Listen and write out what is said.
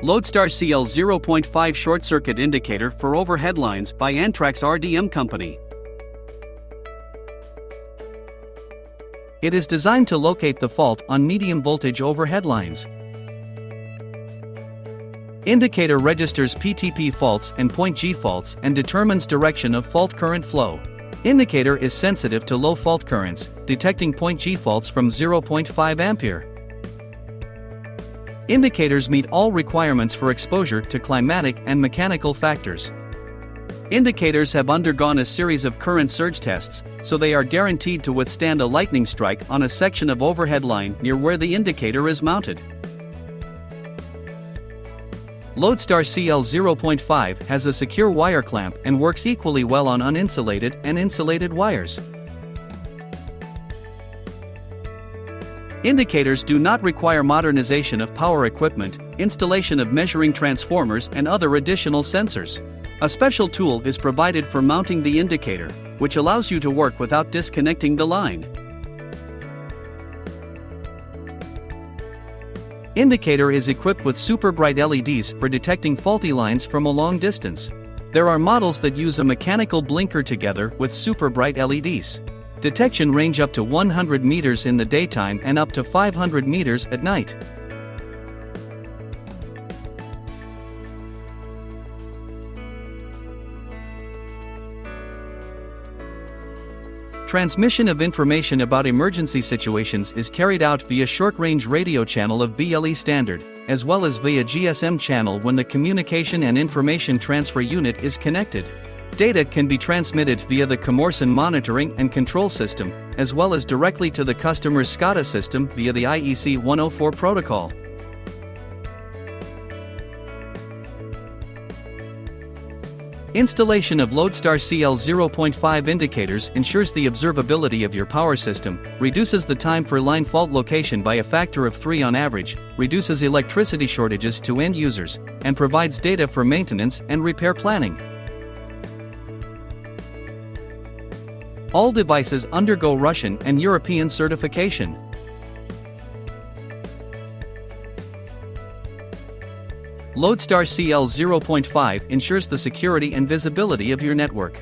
Lodestar CL0.5 Short Circuit Indicator for Overhead Lines by ANTRAKS RDM Company. It is designed to locate the fault on medium voltage overhead lines. Indicator registers PTP faults and point G faults and determines direction of fault current flow. Indicator is sensitive to low fault currents, detecting point G faults from 0.5 ampere. Indicators meet all requirements for exposure to climatic and mechanical factors. Indicators have undergone a series of current surge tests, so they are guaranteed to withstand a lightning strike on a section of overhead line near where the indicator is mounted. Lodestar CL0.5 has a secure wire clamp and works equally well on uninsulated and insulated wires. Indicators do not require modernization of power equipment, installation of measuring transformers and other additional sensors. A special tool is provided for mounting the indicator, which allows you to work without disconnecting the line. Indicator is equipped with super bright LEDs for detecting faulty lines from a long distance. There are models that use a mechanical blinker together with super bright LEDs. Detection range up to 100 meters in the daytime and up to 500 meters at night. Transmission of information about emergency situations is carried out via short-range radio channel of BLE standard, as well as via GSM channel when the communication and information transfer unit is connected. Data can be transmitted via the Comorson monitoring and control system, as well as directly to the customer's SCADA system via the IEC 104 protocol. Installation of Lodestar CL0.5 indicators ensures the observability of your power system, reduces the time for line fault location by a factor of 3 on average, reduces electricity shortages to end users, and provides data for maintenance and repair planning. All devices undergo Russian and European certification. Lodestar CL0.5 ensures the security and visibility of your network.